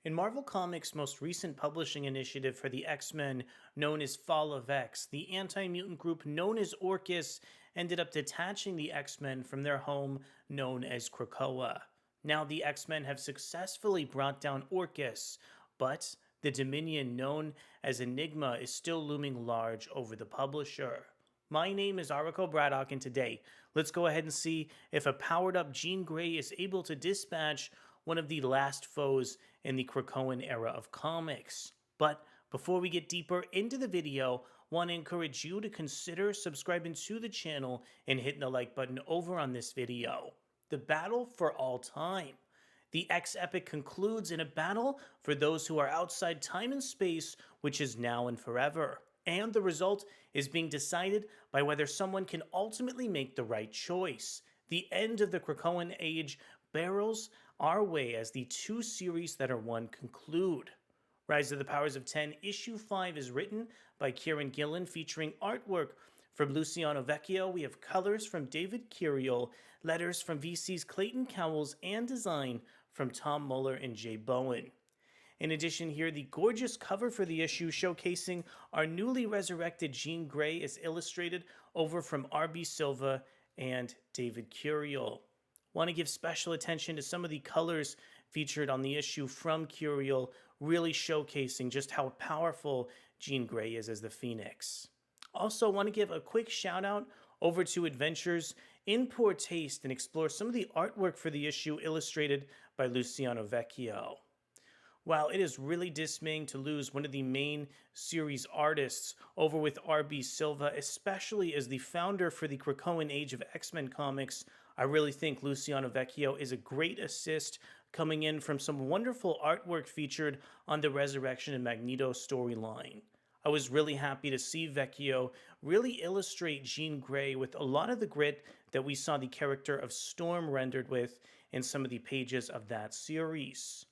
In Marvel Comics' most recent publishing initiative for the X-Men, known as Fall of X, the anti-mutant group known as Orchis ended up detaching the X-Men from their home known as Krakoa. Now the X-Men have successfully brought down Orchis, but the Dominion known as Enigma is still looming large over the publisher. My name is Ariko Braddock, and today, let's go ahead and see if a powered-up Jean Grey is able to dispatch one of the last foes in the Krakoan era of comics. But before we get deeper into the video, I want to encourage you to consider subscribing to the channel and hitting the like button over on this video. The battle for all time. The X epic concludes in a battle for those who are outside time and space, which is now and forever. And the result is being decided by whether someone can ultimately make the right choice. The end of the Krakoan Age barrels our way as the two series that are one conclude. Rise of the Powers of 10 Issue 5 is written by Kieron Gillen, featuring artwork from Luciano Vecchio. We have colors from David Curiel, letters from VC's Clayton, Cowles, and design from Tom Muller and Jay Bowen. In addition here, the gorgeous cover for the issue showcasing our newly resurrected Jean Grey is illustrated over from RB Silva and David Curiel. Want to give special attention to some of the colors featured on the issue from Curiel, really showcasing just how powerful Jean Grey is as the Phoenix. Also, want to give a quick shout out over to Adventures in Poor Taste and explore some of the artwork for the issue illustrated by Luciano Vecchio. While it is really dismaying to lose one of the main series artists over with RB Silva, especially as the founder for the Krakoan Age of X-Men comics, I really think Luciano Vecchio is a great assist, coming in from some wonderful artwork featured on the Resurrection and Magneto storyline. I was really happy to see Vecchio really illustrate Jean Grey with a lot of the grit that we saw the character of Storm rendered with in some of the pages of that series.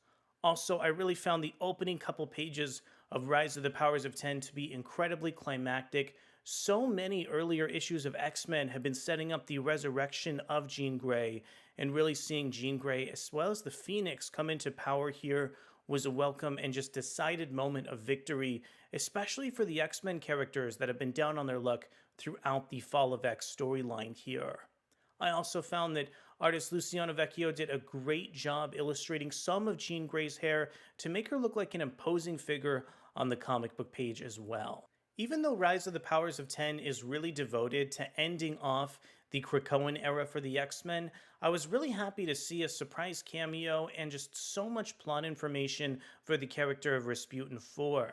Also, I really found the opening couple pages of Rise of the Powers of 10 to be incredibly climactic. So many earlier issues of X-Men have been setting up the resurrection of Jean Grey, and really seeing Jean Grey as well as the Phoenix come into power here was a welcome and just decided moment of victory, especially for the X-Men characters that have been down on their luck throughout the Fall of X storyline here. I also found that artist Luciano Vecchio did a great job illustrating some of Jean Grey's hair to make her look like an imposing figure on the comic book page as well. Even though Rise of the Powers of 10 is really devoted to ending off the Krakoan era for the X-Men, I was really happy to see a surprise cameo and just so much plot information for the character of Rasputin 4.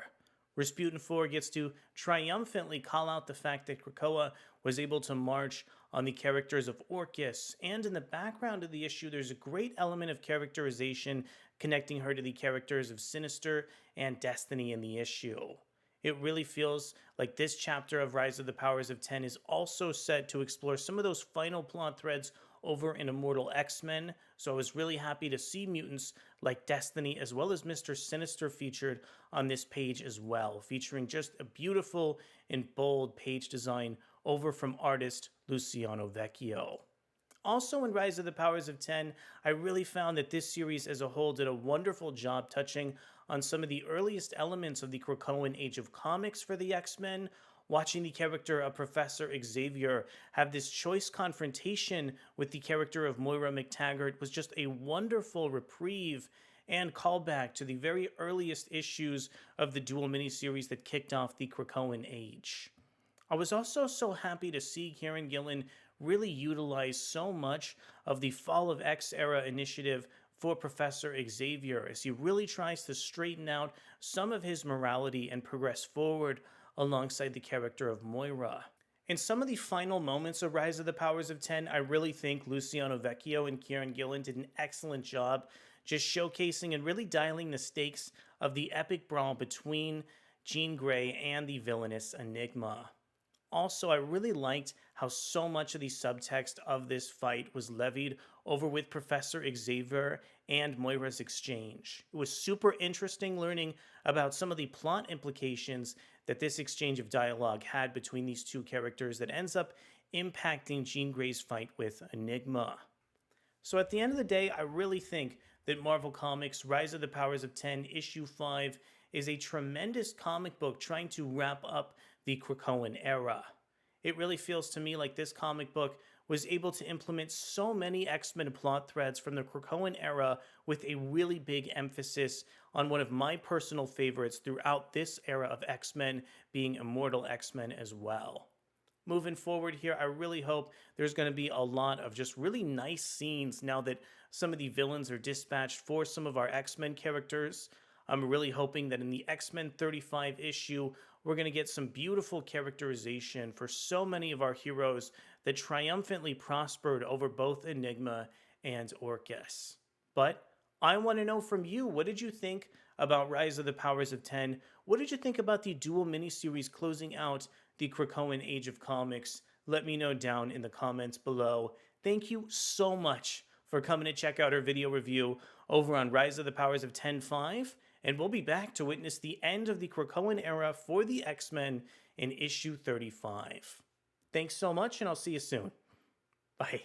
Rasputin 4 gets to triumphantly call out the fact that Krakoa was able to march on the characters of Orchis, and in the background of the issue there's a great element of characterization connecting her to the characters of Sinister and Destiny in the issue. It really feels like this chapter of Rise of the Powers of 10 is also set to explore some of those final plot threads over in Immortal X-Men, so I was really happy to see mutants like Destiny as well as Mr. Sinister featured on this page as well, featuring just a beautiful and bold page design over from artist Luciano Vecchio. Also in Rise of the Powers of 10, I really found that this series as a whole did a wonderful job touching on some of the earliest elements of the Krakoan Age of comics for the X-Men. Watching the character of Professor Xavier have this choice confrontation with the character of Moira McTaggart was just a wonderful reprieve and callback to the very earliest issues of the dual miniseries that kicked off the Krakoan Age. I was also so happy to see Kieron Gillen really utilize so much of the Fall of X era initiative for Professor Xavier as he really tries to straighten out some of his morality and progress forward alongside the character of Moira. In some of the final moments of Rise of the Powers of 10, I really think Luciano Vecchio and Kieron Gillen did an excellent job just showcasing and really dialing the stakes of the epic brawl between Jean Grey and the villainous Enigma. Also, I really liked how so much of the subtext of this fight was levied over with Professor Xavier and Moira's exchange. It was super interesting learning about some of the plot implications that this exchange of dialogue had between these two characters that ends up impacting Jean Grey's fight with Enigma. So at the end of the day, I really think that Marvel Comics' Rise of the Powers of 10 issue 5 is a tremendous comic book trying to wrap up the Krakoan era. It really feels to me like this comic book was able to implement so many X-Men plot threads from the Krakoan era with a really big emphasis on one of my personal favorites throughout this era of X-Men, being Immortal X-Men as well. Moving forward here, I really hope there's going to be a lot of just really nice scenes now that some of the villains are dispatched for some of our X-Men characters. I'm really hoping that in the X-Men 35 issue, we're going to get some beautiful characterization for so many of our heroes that triumphantly prospered over both Enigma and Orcus. But I want to know from you, what did you think about Rise of the Powers of 10? What did you think about the dual miniseries closing out the Krakoan Age of Comics? Let me know down in the comments below. Thank you so much for coming to check out our video review over on Rise of the Powers of 10-5, and we'll be back to witness the end of the Krakoan era for the X-Men in issue 35. Thanks so much, and I'll see you soon. Bye.